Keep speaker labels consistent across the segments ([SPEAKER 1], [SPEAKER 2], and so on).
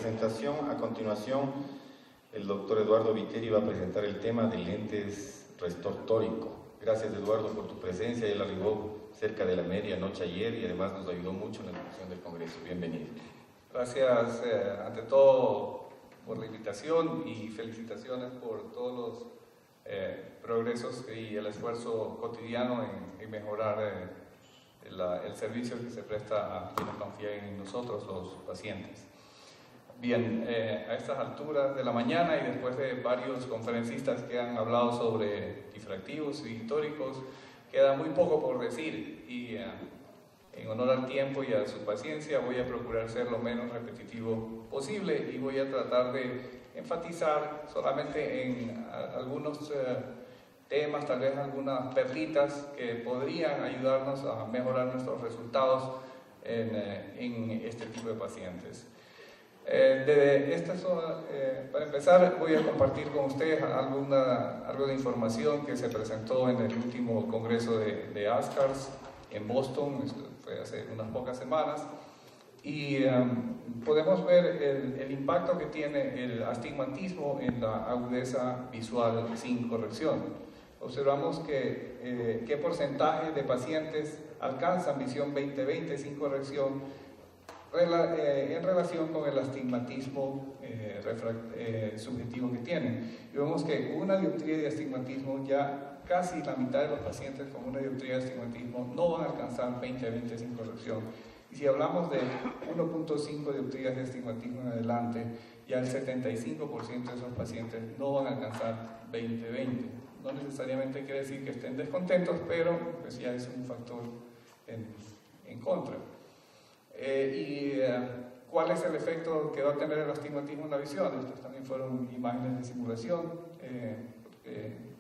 [SPEAKER 1] presentación. A continuación, el doctor Eduardo Viteri va a presentar el tema de lentes restor tórico. Gracias, Eduardo, por tu presencia. Él arribó cerca de la medianoche ayer y además nos ayudó mucho en la discusión del Congreso. Bienvenido.
[SPEAKER 2] Gracias, ante todo, por la invitación y felicitaciones por todos los progresos y el esfuerzo cotidiano en mejorar el servicio que se presta a quienes confían en nosotros, los pacientes. Bien, a estas alturas de la mañana y después de varios conferencistas que han hablado sobre difractivos y tóricos, queda muy poco por decir y en honor al tiempo y a su paciencia voy a procurar ser lo menos repetitivo posible y voy a tratar de enfatizar solamente en algunos temas, tal vez algunas perlitas que podrían ayudarnos a mejorar nuestros resultados en este tipo de pacientes. Para empezar, voy a compartir con ustedes algo de información que se presentó en el último congreso de ASCARS en Boston, fue hace unas pocas semanas, y podemos ver el impacto que tiene el astigmatismo en la agudeza visual sin corrección. Observamos que qué porcentaje de pacientes alcanzan visión 20/20 sin corrección en relación con el astigmatismo subjetivo que tienen. Y vemos que una dioptría de astigmatismo, ya casi la mitad de los pacientes con una dioptría de astigmatismo no van a alcanzar 20/20 sin corrección. Y si hablamos de 1.5 dioptrías de astigmatismo en adelante, ya el 75% de esos pacientes no van a alcanzar 20/20. No necesariamente quiere decir que estén descontentos, pero pues ya es un factor en contra. ¿Cuál es el efecto que va a tener el astigmatismo en la visión? Estas también fueron imágenes de simulación,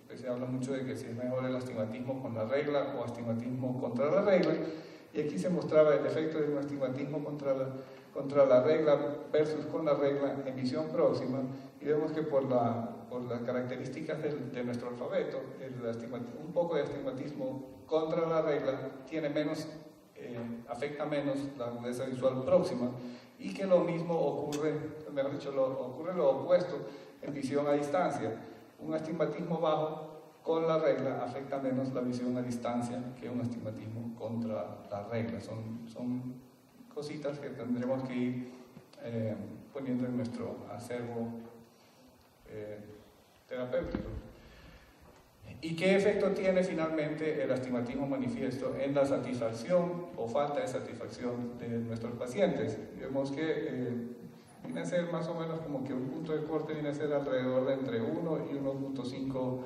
[SPEAKER 2] porque se habla mucho de que si es mejor el astigmatismo con la regla o astigmatismo contra la regla, y aquí se mostraba el efecto de un astigmatismo contra la regla versus con la regla en visión próxima, y vemos que por las características de nuestro alfabeto, un poco de astigmatismo contra la regla tiene menos, afecta menos la agudeza visual próxima, y que lo mismo ocurre, mejor dicho, ocurre lo opuesto en visión a distancia. Un astigmatismo bajo con la regla afecta menos la visión a distancia que un astigmatismo contra la regla. Son cositas que tendremos que ir poniendo en nuestro acervo terapéutico. ¿Y qué efecto tiene finalmente el astigmatismo manifiesto en la satisfacción o falta de satisfacción de nuestros pacientes? Vemos que viene a ser más o menos como que un punto de corte viene a ser alrededor de entre 1 y 1.5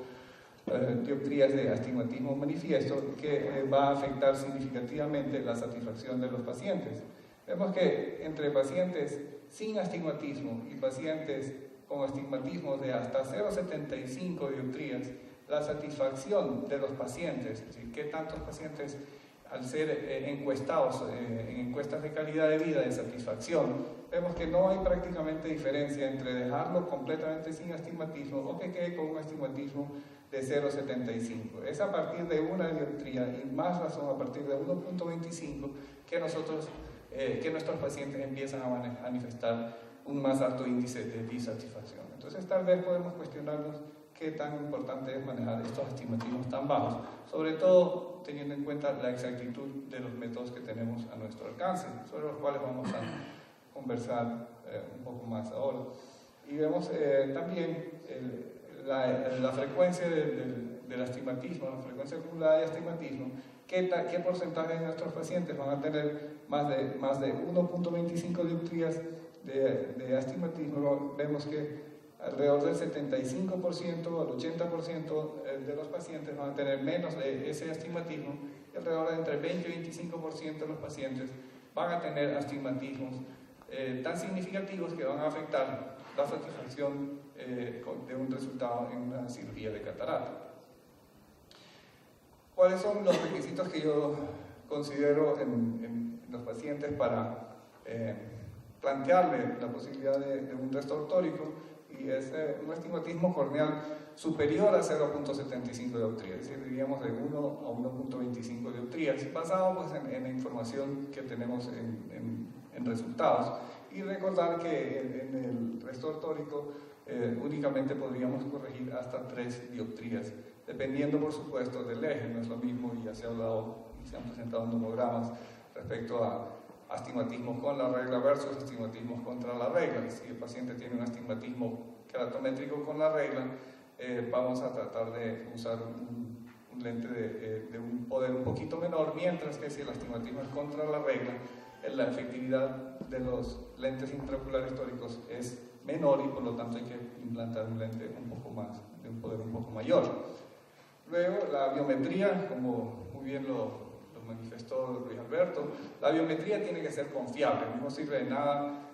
[SPEAKER 2] dioptrías de astigmatismo manifiesto, que va a afectar significativamente la satisfacción de los pacientes. Vemos que entre pacientes sin astigmatismo y pacientes con astigmatismo de hasta 0,75 dioptrías, la satisfacción de los pacientes, es decir, qué tantos pacientes al ser encuestados en encuestas de calidad de vida, de satisfacción, vemos que no hay prácticamente diferencia entre dejarlo completamente sin astigmatismo o que quede con un astigmatismo de 0,75. Es a partir de una dioptría y más razón a partir de 1.25 que nuestros pacientes empiezan a manifestar un más alto índice de disatisfacción. Entonces tal vez podemos cuestionarnos qué tan importante es manejar estos astigmatismos tan bajos, sobre todo teniendo en cuenta la exactitud de los métodos que tenemos a nuestro alcance, sobre los cuales vamos a conversar un poco más ahora. Y vemos también la frecuencia del astigmatismo, la frecuencia acumulada de astigmatismo, qué porcentaje de nuestros pacientes van a tener más de 1.25 dioptrías de astigmatismo. Vemos que alrededor del 75% al 80% de los pacientes van a tener menos de ese astigmatismo, y alrededor de entre 20 y 25% de los pacientes van a tener astigmatismos tan significativos que van a afectar la satisfacción de un resultado en una cirugía de catarata. ¿Cuáles son los requisitos que yo considero en los pacientes para plantearle la posibilidad de un restor tórico? Y es un astigmatismo corneal superior a 0.75 dioptrías, es decir, diríamos de 1 a 1.25 dioptrías, basado pues, en la información que tenemos en resultados. Y recordar que en el restor tórico únicamente podríamos corregir hasta 3 dioptrías, dependiendo por supuesto del eje. No es lo mismo, y ya se ha hablado y se han presentado nomogramas respecto a astigmatismo con la regla versus astigmatismo contra la regla. Si el paciente tiene un astigmatismo keratométrico con la regla, vamos a tratar de usar un lente de un poder un poquito menor, mientras que si el astigmatismo es contra la regla, la efectividad de los lentes intraoculares tóricos es menor y por lo tanto hay que implantar un lente un poco más, de un poder un poco mayor. Luego, la biometría, como muy bien lo manifestó Luis Alberto, la biometría tiene que ser confiable. No sirve de nada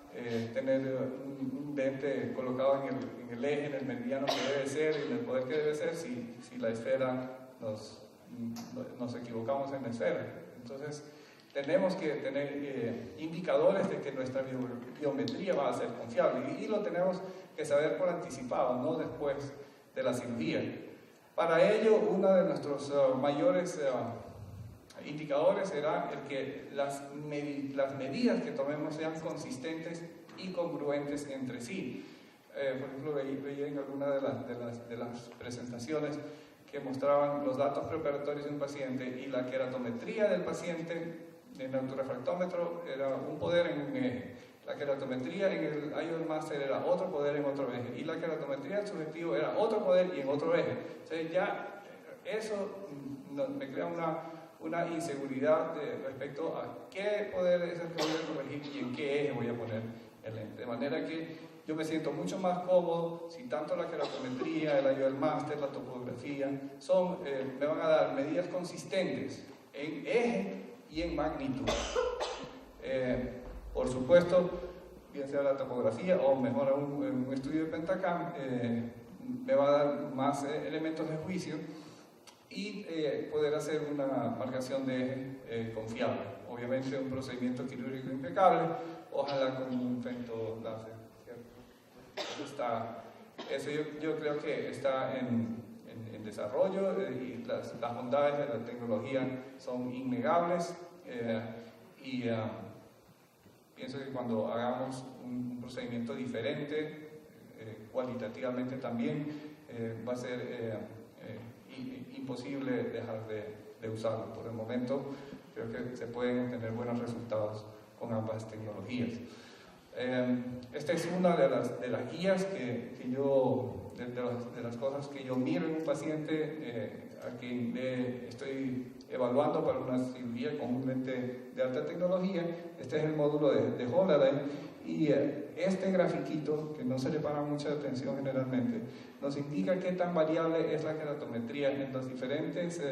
[SPEAKER 2] tener un lente colocado en el eje, en el meridiano que debe ser y en el poder que debe ser, si la esfera nos equivocamos en la esfera. Entonces, tenemos que tener indicadores de que nuestra biometría va a ser confiable y lo tenemos que saber por anticipado, no después de la cirugía. Para ello, uno de nuestros mayores indicadores será el que las medidas que tomemos sean consistentes y congruentes entre sí. Por ejemplo, veía en alguna de las presentaciones que mostraban los datos preoperatorios de un paciente y la keratometría del paciente en el autorrefractómetro era un poder en un eje, la keratometría en el IOL Master era otro poder en otro eje y la keratometría del subjetivo era otro poder y en otro eje. Entonces ya eso me crea una inseguridad respecto a qué poder es el que voy a corregir y en qué eje voy a poner el lente. De manera que yo me siento mucho más cómodo si tanto la keratometría, el IOL Master, la topografía me van a dar medidas consistentes en eje y en magnitud. Por supuesto, bien sea la topografía o mejor aún un estudio de Pentacam, me va a dar más elementos de juicio y poder hacer una marcación de eje confiable. Obviamente un procedimiento quirúrgico impecable, ojalá con un femto láser, ¿cierto? Eso yo creo que está en desarrollo y las bondades de la tecnología son innegables y pienso que cuando hagamos un procedimiento diferente, cualitativamente también, va a ser imposible dejar de usarlo. Por el momento creo que se pueden obtener buenos resultados con ambas tecnologías. Esta es una de las guías de las cosas que yo miro en un paciente a quien estoy evaluando para una cirugía con un lente de alta tecnología. Este es el módulo de Holaday y este grafiquito, que no se le para mucha atención generalmente, nos indica qué tan variable es la keratometría en las diferentes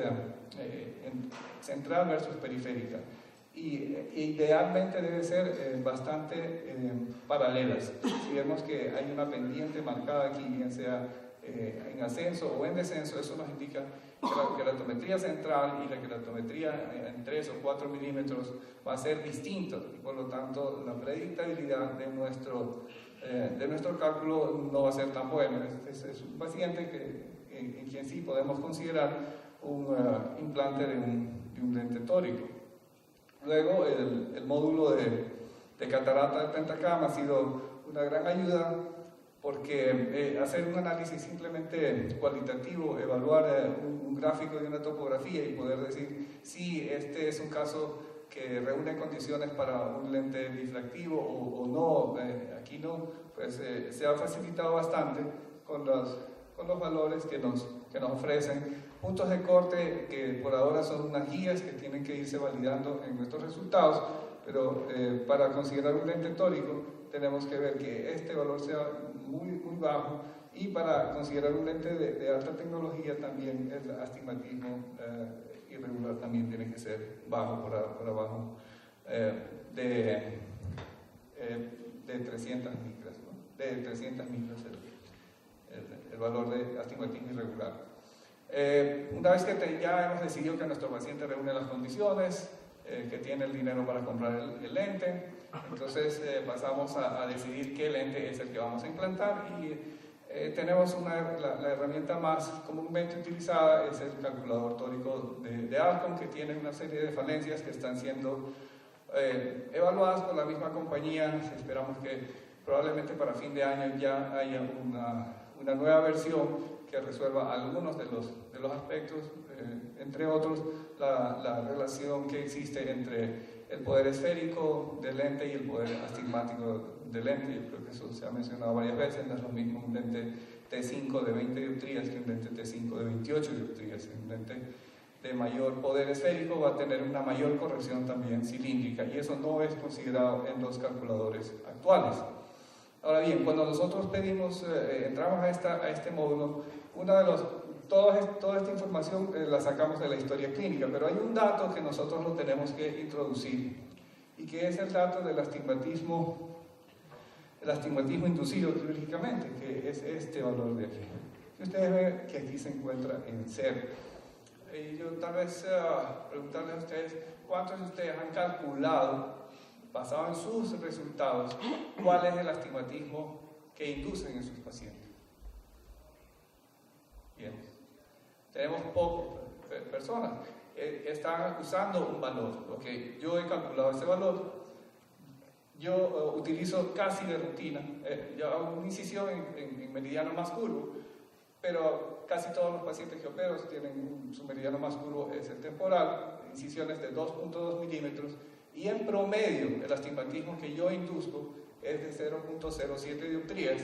[SPEAKER 2] central versus periférica. Y idealmente debe ser bastante paralelas. Si vemos que hay una pendiente marcada aquí, bien sea en ascenso o en descenso, eso nos indica que la keratometría central y la keratometría en 3 o 4 milímetros va a ser distinta y por lo tanto la predictabilidad de nuestro cálculo no va a ser tan buena. Es un paciente en quien sí podemos considerar un implante de un lente tórico. Luego, el módulo de catarata de Pentacam ha sido una gran ayuda porque hacer un análisis simplemente cualitativo, evaluar un gráfico de una topografía y poder decir si este es un caso que reúne condiciones para un lente difractivo o no, aquí no, pues se ha facilitado bastante con los valores que nos ofrecen. Puntos de corte que por ahora son unas guías que tienen que irse validando en nuestros resultados, pero para considerar un lente tórico tenemos que ver que este valor sea muy, muy bajo y para considerar un lente de alta tecnología también el astigmatismo irregular también tiene que ser bajo, por abajo de 300 micras, ¿no? De 300 micras el valor de astigmatismo irregular. Una vez que ya hemos decidido que nuestro paciente reúne las condiciones, que tiene el dinero para comprar el lente, entonces pasamos a decidir qué lente es el que vamos a implantar y tenemos la herramienta más comúnmente utilizada, es el calculador tórico de Alcon, que tiene una serie de falencias que están siendo evaluadas por la misma compañía. Esperamos que probablemente para fin de año ya haya una nueva versión que resuelva algunos de los aspectos, entre otros la relación que existe entre el poder esférico del lente y el poder astigmático del lente. Yo creo que eso se ha mencionado varias veces. No es lo mismo un lente T5 de 20 dioptrías que un lente T5 de 28 dioptrías. Un lente de mayor poder esférico va a tener una mayor corrección también cilíndrica, y eso no es considerado en los calculadores actuales. Ahora bien, cuando nosotros entramos a este módulo, toda esta información la sacamos de la historia clínica, pero hay un dato que nosotros lo tenemos que introducir, y que es el dato del astigmatismo inducido quirúrgicamente, que es este valor de aquí. Si ustedes ven que aquí se encuentra en 0. Y yo tal vez preguntarles a ustedes, ¿cuántos de ustedes han calculado, basado en sus resultados, cuál es el astigmatismo que inducen en sus pacientes? Bien, tenemos pocas personas que están usando un valor. Okay, yo he calculado ese valor. Yo utilizo casi de rutina, yo hago una incisión en meridiano más curvo, pero casi todos los pacientes que opero tienen su meridiano más curvo es el temporal, incisiones de 2.2 milímetros, y en promedio el astigmatismo que yo induzco es de 0.07 dioptrías.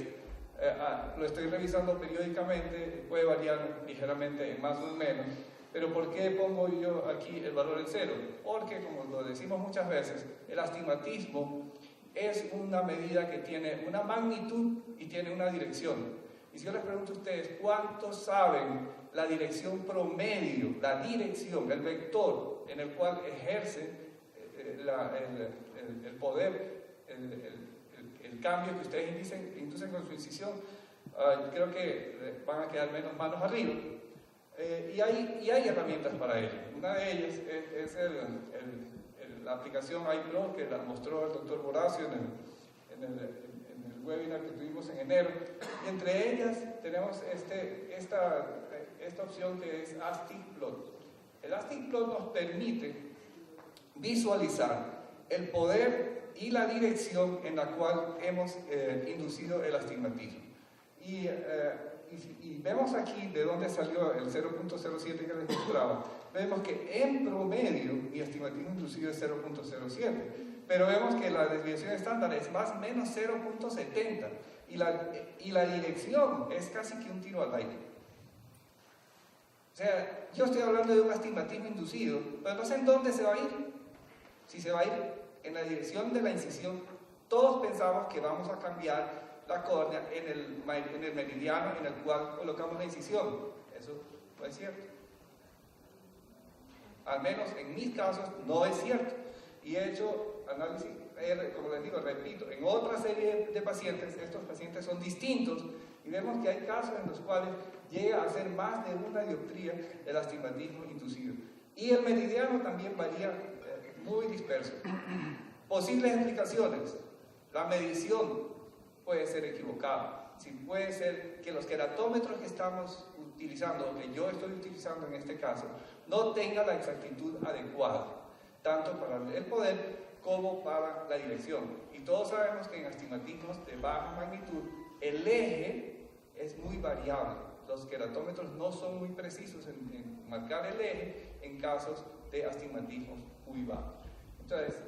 [SPEAKER 2] Lo estoy revisando periódicamente, puede variar ligeramente en más o en menos, pero ¿por qué pongo yo aquí el valor en 0? Porque, como lo decimos muchas veces, el astigmatismo es una medida que tiene una magnitud y tiene una dirección. Y si yo les pregunto a ustedes, ¿cuántos saben la dirección promedio, la dirección, el vector en el cual ejerce el poder, el cambio que ustedes inducen con su incisión? Creo que van a quedar menos manos arriba. Y hay herramientas para ello. Una de ellas es la aplicación iPro, que la mostró el doctor Boracio en el webinar que tuvimos en enero. Y entre ellas tenemos esta opción que es AstigPlot. El AstigPlot nos permite visualizar el poder y la dirección en la cual hemos inducido el astigmatismo. Y vemos aquí de dónde salió el 0.07 que les mostraba. Vemos que en promedio mi astigmatismo inducido es 0.07, pero vemos que la desviación estándar es más o menos 0.70, y la dirección es casi que un tiro al aire. O sea, yo estoy hablando de un astigmatismo inducido, pero no sé en dónde se va a ir. Si se va a ir en la dirección de la incisión, todos pensamos que vamos a cambiar la córnea en el meridiano en el cual colocamos la incisión. Eso no es cierto. Al menos en mis casos no es cierto. Y he hecho análisis, como les digo, repito, en otra serie de pacientes. Estos pacientes son distintos, y vemos que hay casos en los cuales llega a ser más de una dioptría el astigmatismo inducido. Y el meridiano también varía muy disperso. Posibles explicaciones: la medición puede ser equivocada. Sí, puede ser que los queratómetros que estamos utilizando, o que yo estoy utilizando en este caso, no tengan la exactitud adecuada, tanto para el poder como para la dirección. Y todos sabemos que en astigmatismos de baja magnitud el eje es muy variable. Los queratómetros no son muy precisos en marcar el eje en casos de astigmatismos muy bajos. Entonces,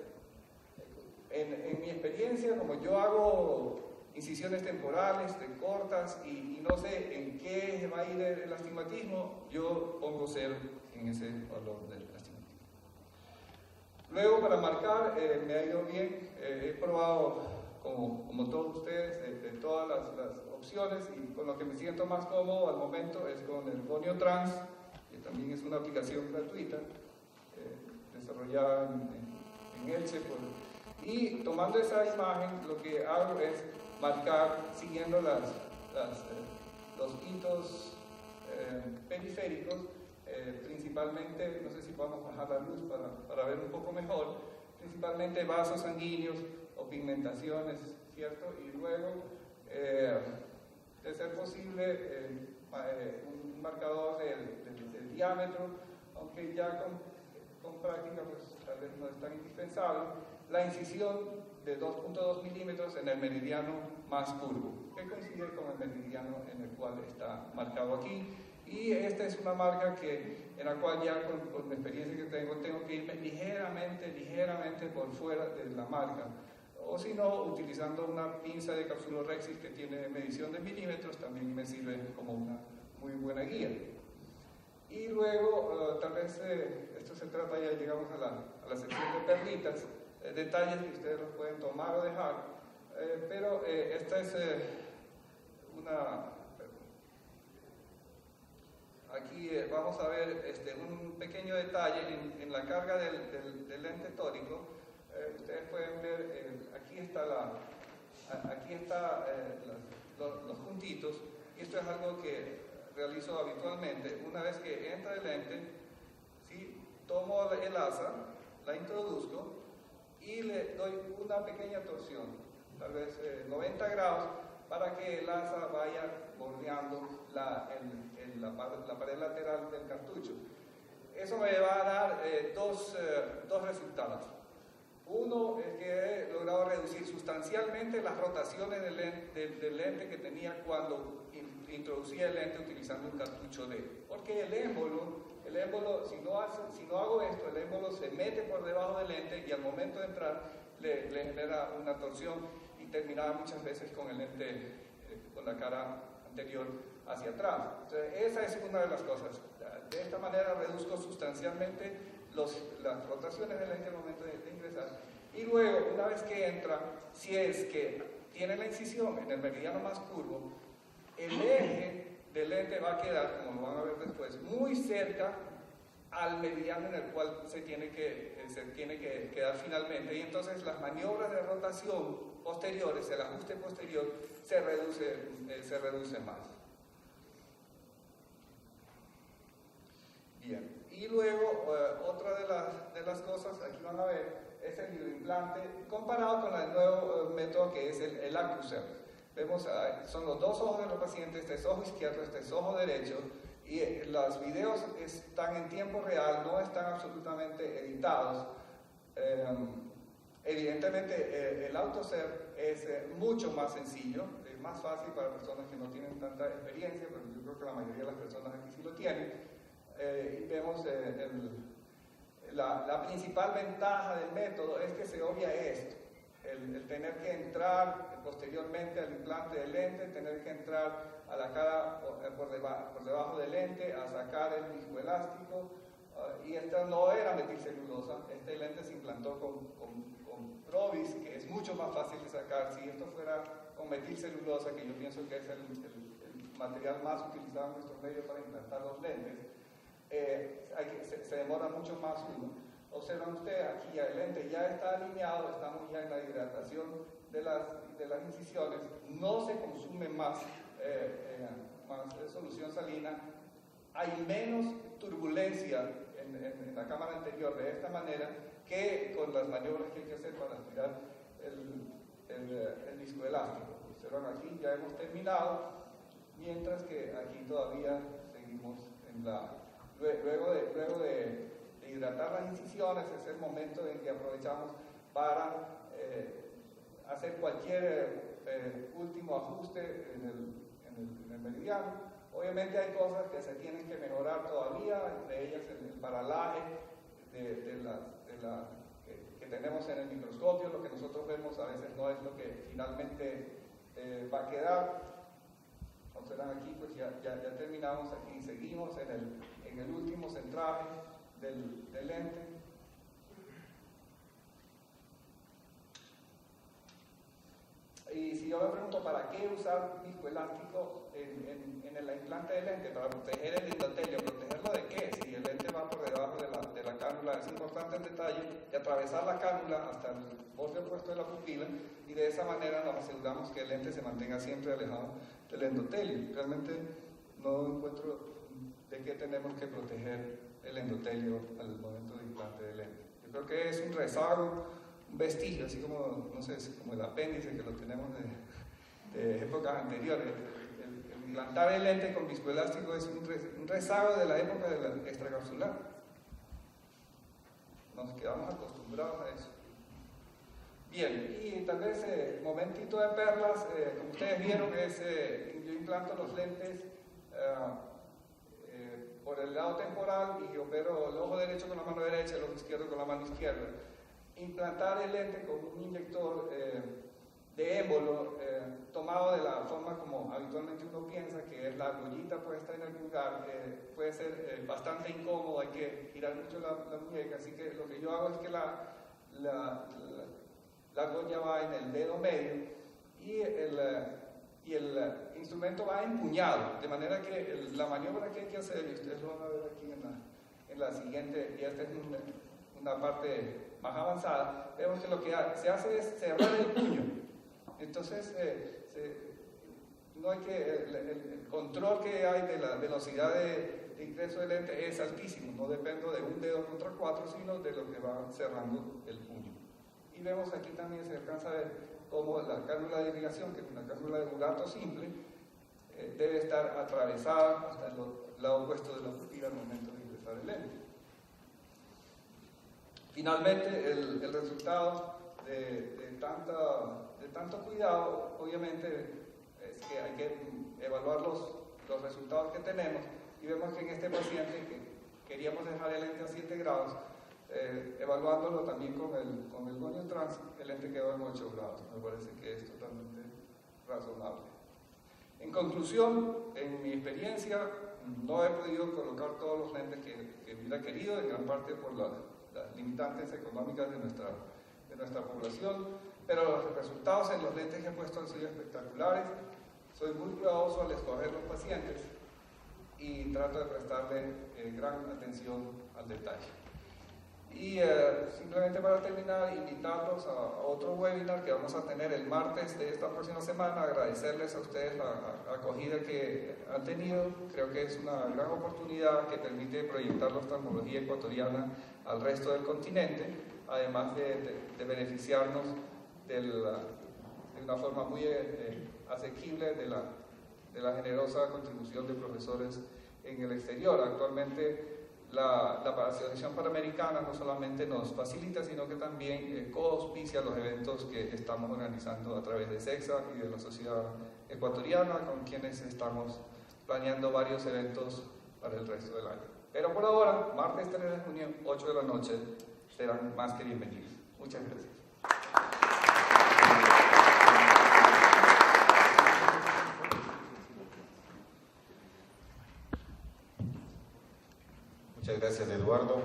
[SPEAKER 2] en mi experiencia, como yo hago incisiones temporales, cortas, y no sé en qué va a ir el astigmatismo, yo pongo 0 en ese valor del astigmatismo. Luego, para marcar, me ha ido bien. He probado, como todos ustedes, de todas las opciones, y con lo que me siento más cómodo al momento es con el Gonio Trans, que también es una aplicación gratuita, desarrollada en Elche. Y tomando esa imagen, lo que hago es marcar siguiendo los hitos periféricos, principalmente, no sé si podemos bajar la luz para ver un poco mejor, principalmente vasos sanguíneos o pigmentaciones, ¿cierto? Y luego, de ser posible, un marcador del diámetro, aunque ya con práctica pues tal vez no es tan indispensable. la incisión de 2.2 milímetros en el meridiano más curvo, que coincide con el meridiano en el cual está marcado aquí. Y esta es una marca en la cual ya con la experiencia que tengo que irme ligeramente por fuera de la marca. O si no, utilizando una pinza de capsulorhexis que tiene medición de milímetros, también me sirve como una muy buena guía. Y luego, tal vez esto se trata, ya llegamos a la sección de perlitas, detalles que ustedes los pueden tomar o dejar, pero esta es aquí vamos a ver un pequeño detalle en la carga del lente tórico. Ustedes pueden ver, aquí está los puntitos, y esto es algo que realizo habitualmente. Una vez que entra el lente, ¿sí? Tomo el asa, la introduzco y le doy una pequeña torsión, tal vez 90 grados, para que el asa vaya bordeando la pared lateral del cartucho. Eso me va a dar dos resultados. Uno es que he logrado reducir sustancialmente las rotaciones del lente que tenía cuando introducía el lente utilizando un cartucho D. Porque el émbolo, si no hago esto, el émbolo se mete por debajo del lente y al momento de entrar le genera una torsión y terminaba muchas veces con el lente con la cara anterior hacia atrás. Entonces, esa es una de las cosas. De esta manera reduzco sustancialmente las rotaciones del lente al momento de ingresar. Y luego, una vez que entra, si es que tiene la incisión en el meridiano más curvo, el eje del lente va a quedar, como lo van a ver después, muy cerca al meridiano en el cual se tiene que quedar finalmente, y entonces las maniobras de rotación posteriores, el ajuste posterior, se reduce más. Bien, y luego otra de las cosas, aquí van a ver, es el hidroimplante comparado con el nuevo método que es el Accuser. Vemos, son los dos ojos de los pacientes, este es ojo izquierdo, este es ojo derecho, y los videos están en tiempo real, no están absolutamente editados. Evidentemente el AutoSER es mucho más sencillo, es más fácil para personas que no tienen tanta experiencia, pero yo creo que la mayoría de las personas aquí sí lo tienen. Y vemos la principal ventaja del método es que se obvia esto, el tener que entrar posteriormente al implante del lente, tener que entrar a la cara por debajo del lente, a sacar el viscoelástico, y esta no era metilcelulosa, este lente se implantó con Provis, que es mucho más fácil de sacar. Si esto fuera con metilcelulosa, que yo pienso que es el material más utilizado en nuestros medios para implantar los lentes, se demora mucho más uno. Observan ustedes, aquí ya el lente ya está alineado, estamos ya en la hidratación de las incisiones, no se consume más solución salina, hay menos turbulencia en la cámara anterior de esta manera que con las maniobras que hay que hacer para tirar el viscoelástico. Observan aquí, ya hemos terminado, mientras que aquí todavía seguimos luego de hidratar las incisiones. Es el momento en que aprovechamos para hacer cualquier último ajuste en el meridiano. Obviamente hay cosas que se tienen que mejorar todavía, entre ellas el paralaje que tenemos en el microscopio. Lo que nosotros vemos a veces no es lo que finalmente va a quedar. Observan aquí, pues ya terminamos aquí, seguimos en el último centraje del lente. Y si yo me pregunto para qué usar viscoelástico en el implante del lente, para proteger el endotelio, ¿protegerlo de qué? Si el lente va por debajo de la cánula, es importante el detalle de atravesar la cánula hasta el borde opuesto de la pupila, y de esa manera nos aseguramos que el lente se mantenga siempre alejado del endotelio. Realmente no encuentro de qué tenemos que proteger el endotelio al momento del implante del lente. Yo creo que es un rezago, un vestigio, así como, no sé, como el apéndice que lo tenemos de épocas anteriores. El implantar el lente con viscoelástico es un rezago de la época de la extracapsular. Nos quedamos acostumbrados a eso. Bien, y tal vez momentito de perlas, como ustedes vieron, yo implanto los lentes por el lado temporal y opero el ojo derecho con la mano derecha y el ojo izquierdo con la mano izquierda. Implantar el lente con un inyector de émbolo tomado de la forma como habitualmente uno piensa, que es la argollita puesta en el pulgar, puede ser bastante incómodo, hay que girar mucho la muñeca, así que lo que yo hago es que la argolla va en el dedo medio y el instrumento va empuñado, de manera que la maniobra que hay que hacer, y ustedes lo van a ver aquí en la siguiente, y esta es una parte más avanzada, vemos que lo que se hace es cerrar el puño. Entonces, no hay el control que hay de la velocidad de ingreso del lente es altísimo, no dependo de un dedo contra 4, sino de lo que va cerrando el puño. Y vemos aquí también se alcanza a ver cómo la cánula de irrigación, que es una cánula de Burato simple, debe estar atravesada hasta el lado opuesto de la pupila al momento de ingresar el lente. Finalmente, el resultado de tanto cuidado, obviamente, es que hay que evaluar los resultados que tenemos, y vemos que en este paciente que queríamos dejar el lente a 7 grados, evaluándolo también con el gonio trans, el lente quedó en 8 grados. Me parece que es totalmente razonable. En conclusión, en mi experiencia, no he podido colocar todos los lentes que hubiera querido, en gran parte por las limitantes económicas de nuestra población, pero los resultados en los lentes que he puesto han sido espectaculares. Soy muy cuidadoso al escoger los pacientes y trato de prestarle gran atención al detalle. Y simplemente para terminar, invitarlos a otro webinar que vamos a tener el martes de esta próxima semana, agradecerles a ustedes la acogida que han tenido. Creo que es una gran oportunidad que permite proyectar la oftalmología ecuatoriana al resto del continente, además de beneficiarnos de una forma muy asequible de la generosa contribución de profesores en el exterior. Actualmente la Asociación Panamericana no solamente nos facilita, sino que también coauspicia los eventos que estamos organizando a través de SEXA y de la Sociedad Ecuatoriana, con quienes estamos planeando varios eventos para el resto del año. Pero por ahora, martes 3 de junio, 8 de la noche, serán más que bienvenidos. Muchas gracias.
[SPEAKER 1] Muchas gracias, Eduardo.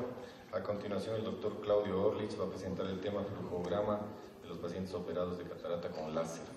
[SPEAKER 1] A continuación, el doctor Claudio Orlich va a presentar el tema flujograma de los pacientes operados de catarata con láser.